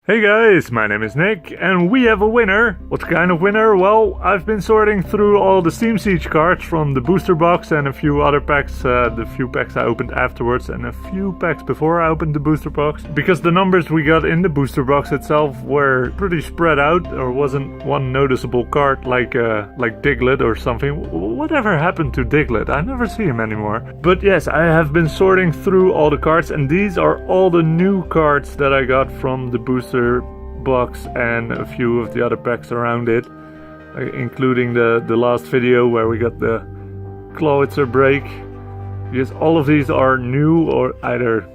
Hey guys, my name is Nick, and we have a winner. What kind of winner? Well, I've been sorting through all the Steam Siege cards from the booster box and a few other packs, the few packs I opened afterwards and a few packs before I opened the booster box. Because the numbers we got in the booster box itself were pretty spread out. There wasn't one noticeable card like Diglett or something. Whatever happened to Diglett? I never see him anymore. But yes, I have been sorting through all the cards, and these are all the new cards that I got from the booster box and a few of the other packs around it, including the last video where we got the Clawitzer break. Yes, all of these are new, or either,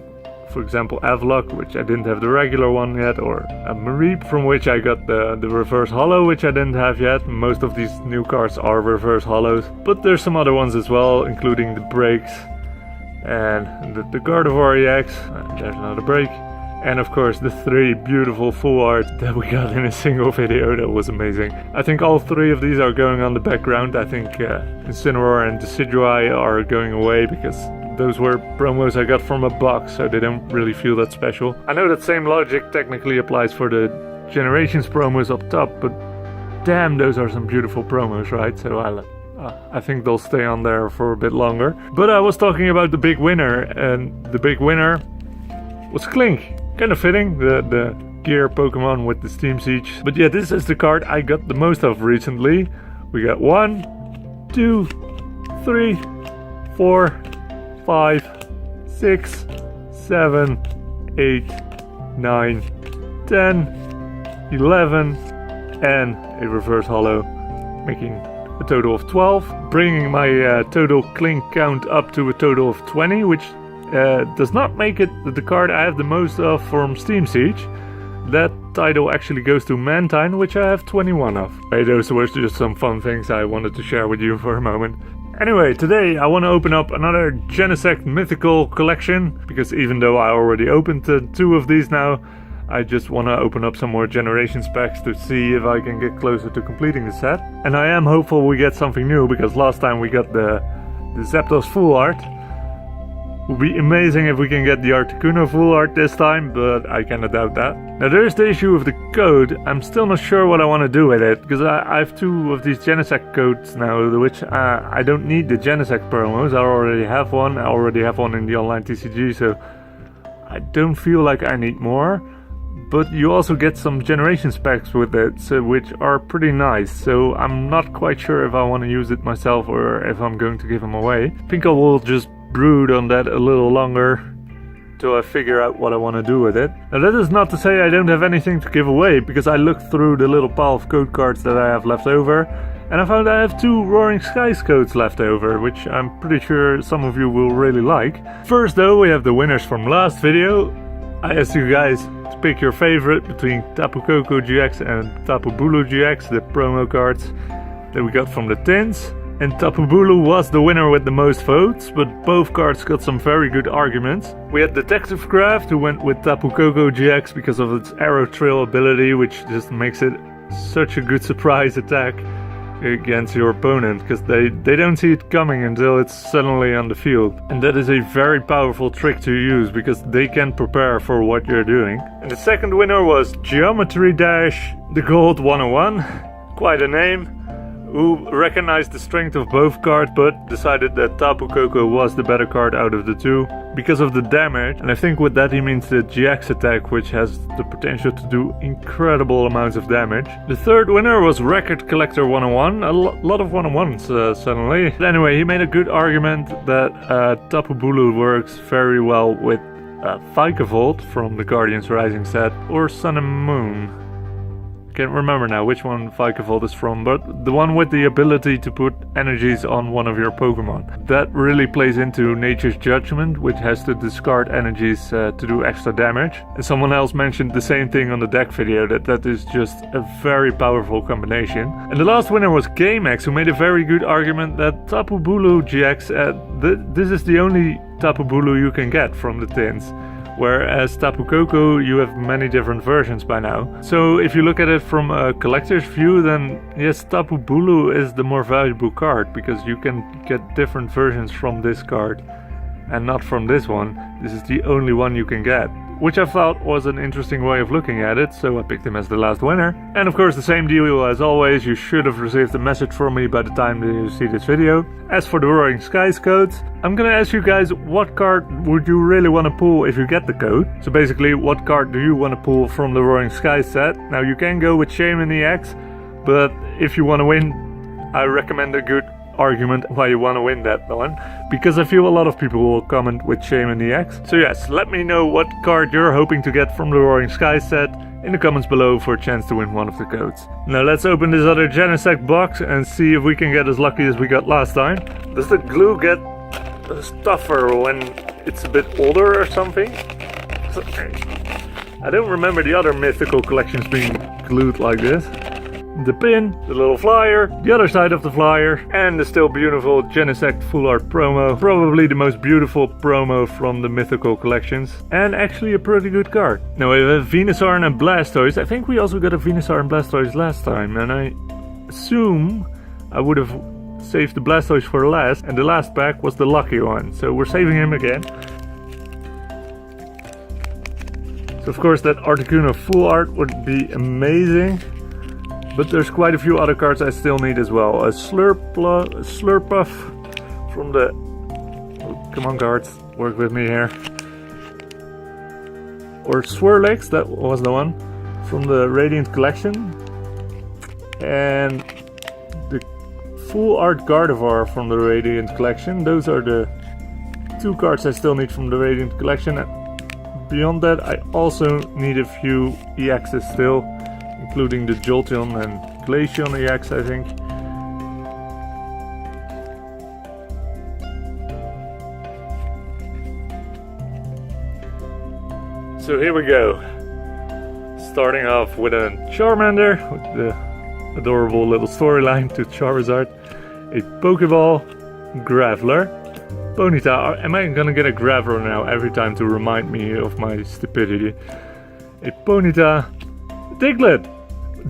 for example, Avlok, which I didn't have the regular one yet, or a Mareep, from which I got the reverse holo, which I didn't have yet. Most of these new cards are reverse holos, but there's some other ones as well, including the breaks and the Gardevoir EX. There's another break. And of course the three beautiful full art that we got in a single video. That was amazing. I think all three of these are going on the background. I think Incineroar and Decidueye are going away because those were promos I got from a box, so they don't really feel that special. I know that same logic technically applies for the Generations promos up top, but damn, those are some beautiful promos, right? So I think they'll stay on there for a bit longer. But I was talking about the big winner, and the big winner was Klink. Kind of fitting, the gear Pokemon with the Steam Siege. But yeah, this is the card I got the most of recently. We got 1, 2, 3, 4, 5, 6, 7, 8, 9, 10, 11, and a reverse holo, making a total of 12, bringing my total Klink count up to a total of 20, which does not make it the card I have the most of from Steam Siege. That title actually goes to Mantine, which I have 21 of. Hey, those were just some fun things I wanted to share with you for a moment. Anyway, today I want to open up another Genesect Mythical collection, because even though I already opened 2 of these now, I just want to open up some more Generations packs to see if I can get closer to completing the set. And I am hopeful we get something new, because last time we got the Zapdos full art. Would be amazing if we can get the Articuno full art this time, but I kinda doubt that. Now there's the issue of the code. I'm still not sure what I want to do with it, because I have 2 of these Genesect codes now, which I don't need the Genesect promos. I already have one. I already have one in the online TCG, so I don't feel like I need more. But you also get some Generations packs with it, so, which are pretty nice. So I'm not quite sure if I want to use it myself or if I'm going to give them away. I think I will just brood on that a little longer till I figure out what I want to do with it. Now that is not to say I don't have anything to give away, because I looked through the little pile of code cards that I have left over, and I found I have 2 Roaring Skies codes left over, which I'm pretty sure some of you will really like. First though, we have the winners from last video. I asked you guys to pick your favorite between Tapu Koko GX and Tapu Bulu GX, the promo cards that we got from the tins. And Tapu Bulu was the winner with the most votes, but both cards got some very good arguments. We had Detective Craft, who went with Tapu Koko GX because of its Arrow Trail ability, which just makes it such a good surprise attack against your opponent, because they don't see it coming until it's suddenly on the field. And that is a very powerful trick to use, because they can prepare for what you're doing. And the second winner was Geometry Dash, the Gold 101. Quite a name. Who recognized the strength of both cards, but decided that Tapu Koko was the better card out of the 2 because of the damage. And I think with that he means the GX attack, which has the potential to do incredible amounts of damage. The third winner was Record Collector 101. A lot of 101s suddenly. But anyway, he made a good argument that Tapu Bulu works very well with Vikavolt from the Guardians Rising set, or Sun and Moon. Can't remember now which one Vikavolt is from, but the one with the ability to put energies on one of your Pokemon. That really plays into Nature's Judgment, which has to discard energies to do extra damage. And someone else mentioned the same thing on the deck video, that is just a very powerful combination. And the last winner was GameX, who made a very good argument that Tapu Bulu GX, this is the only Tapu Bulu you can get from the tins. Whereas Tapu Koko, you have many different versions by now. So if you look at it from a collector's view, then yes, Tapu Bulu is the more valuable card, because you can get different versions from this card and not from this one. This is the only one you can get. which I thought was an interesting way of looking at it, so I picked him as the last winner. And of course the same deal as always, you should have received a message from me by the time you see this video. As for the Roaring Skies codes, I'm gonna ask you guys what card would you really want to pull if you get the code. So basically, what card do you want to pull from the Roaring Skies set? Now you can go with Shaman EX, but if you want to win, I recommend a good argument why you want to win that one, because I feel a lot of people will comment with Shaman EX. So yes, let me know what card you're hoping to get from the Roaring Skies set in the comments below for a chance to win one of the codes. Now let's open this other Genesect box and see if we can get as lucky as we got last time. Does the glue get tougher when it's a bit older or something? I don't remember the other mythical collections being glued like this. The pin, the little flyer, the other side of the flyer, and the still beautiful Genesect full art promo. Probably the most beautiful promo from the mythical collections, and actually a pretty good card. Now we have Venusaur and Blastoise. I think we also got a Venusaur and Blastoise last time, and I assume I would have saved the Blastoise for last, and the last pack was the lucky one, so we're saving him again. So of course that Articuno full art would be amazing. But there's quite a few other cards I still need as well. A Slurpuff from the... Oh, come on cards, work with me here. Or Swirlix, that was the one, from the Radiant Collection. And the full art Gardevoir from the Radiant Collection. Those are the two cards I still need from the Radiant Collection. Beyond that, I also need a few EXs still, including the Jolteon and Glaceon EX, I think. So here we go. Starting off with a Charmander, with the adorable little storyline to Charizard. A Pokeball, Graveler, Ponyta. Am I gonna get a Graveler now every time to remind me of my stupidity? A Ponyta, Diglett!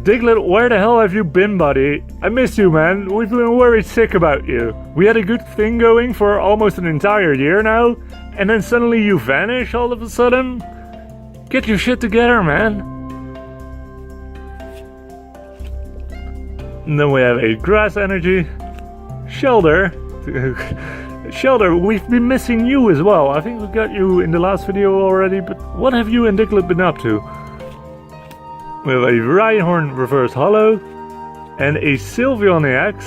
Diglett, where the hell have you been, buddy? I miss you, man. We've been worried sick about you. We had a good thing going for almost an entire year now, and then suddenly you vanish all of a sudden? Get your shit together, man. And then we have a Grass Energy, Shelter. Shelter, we've been missing you as well. I think we got you in the last video already, but what have you and Diglett been up to? We have a Rhyhorn Reverse Hollow and a Sylveon EX,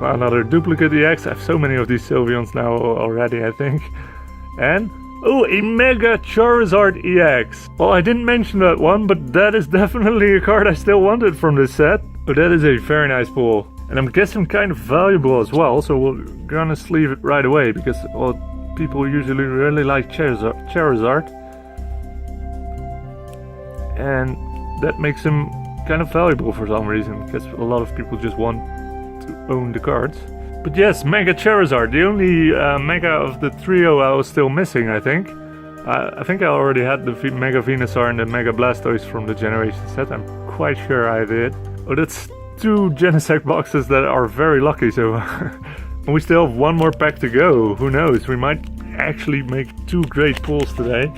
another duplicate EX. I have so many of these Sylveons now already, I think. And, oh, a Mega Charizard EX. Well, I didn't mention that one, but that is definitely a card I still wanted from this set. Oh, that is a very nice pull. And I'm guessing kind of valuable as well, so we're gonna sleeve it right away, because well, people usually really like Charizard. And that makes him kind of valuable for some reason, because a lot of people just want to own the cards. But yes, Mega Charizard, the only Mega of the trio I was still missing, I think. I think I already had the Mega Venusaur and the Mega Blastoise from the Generation set, I'm quite sure I did. Oh, that's two Genesect boxes that are very lucky, so... we still have one more pack to go, who knows, we might actually make two great pulls today.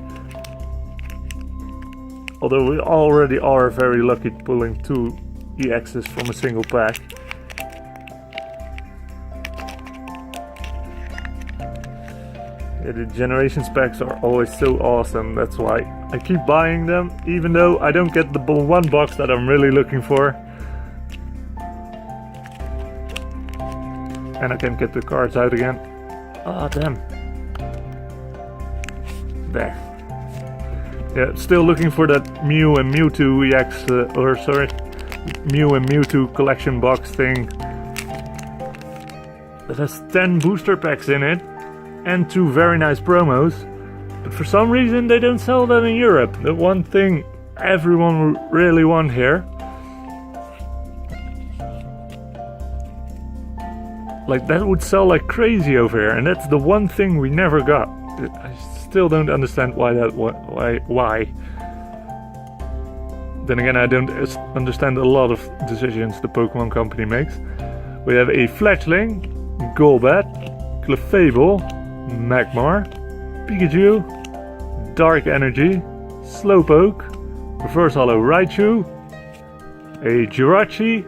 Although we already are very lucky pulling two EXs from a single pack. Yeah, the Generations packs are always so awesome, that's why I keep buying them, even though I don't get the one box that I'm really looking for. And I can't get the cards out again. Ah, damn. There. Yeah, still looking for that Mew and Mewtwo EX, Mew and Mewtwo collection box thing. That has 10 booster packs in it, and 2 very nice promos. But for some reason they don't sell that in Europe. The one thing everyone really wants here. Like, that would sell like crazy over here, and that's the one thing we never got. I still don't understand why that. Why? Then again, I don't understand a lot of decisions the Pokemon Company makes. We have a Fletchling, Golbat, Clefable, Magmar, Pikachu, Dark Energy, Slowpoke, Reverse Hollow Raichu, a Jirachi,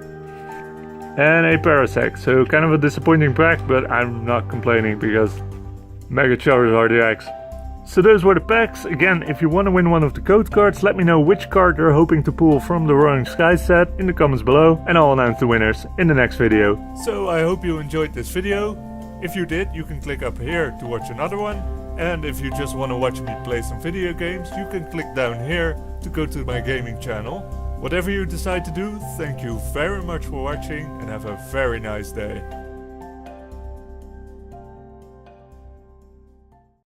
and a Parasect. So kind of a disappointing pack, but I'm not complaining because Mega Charizard EX. So those were the packs. Again, if you want to win one of the code cards, let me know which card you're hoping to pull from the Roaring Skies set in the comments below, and I'll announce the winners in the next video. So I hope you enjoyed this video. If you did, you can click up here to watch another one. And if you just want to watch me play some video games, you can click down here to go to my gaming channel. Whatever you decide to do, thank you very much for watching and have a very nice day.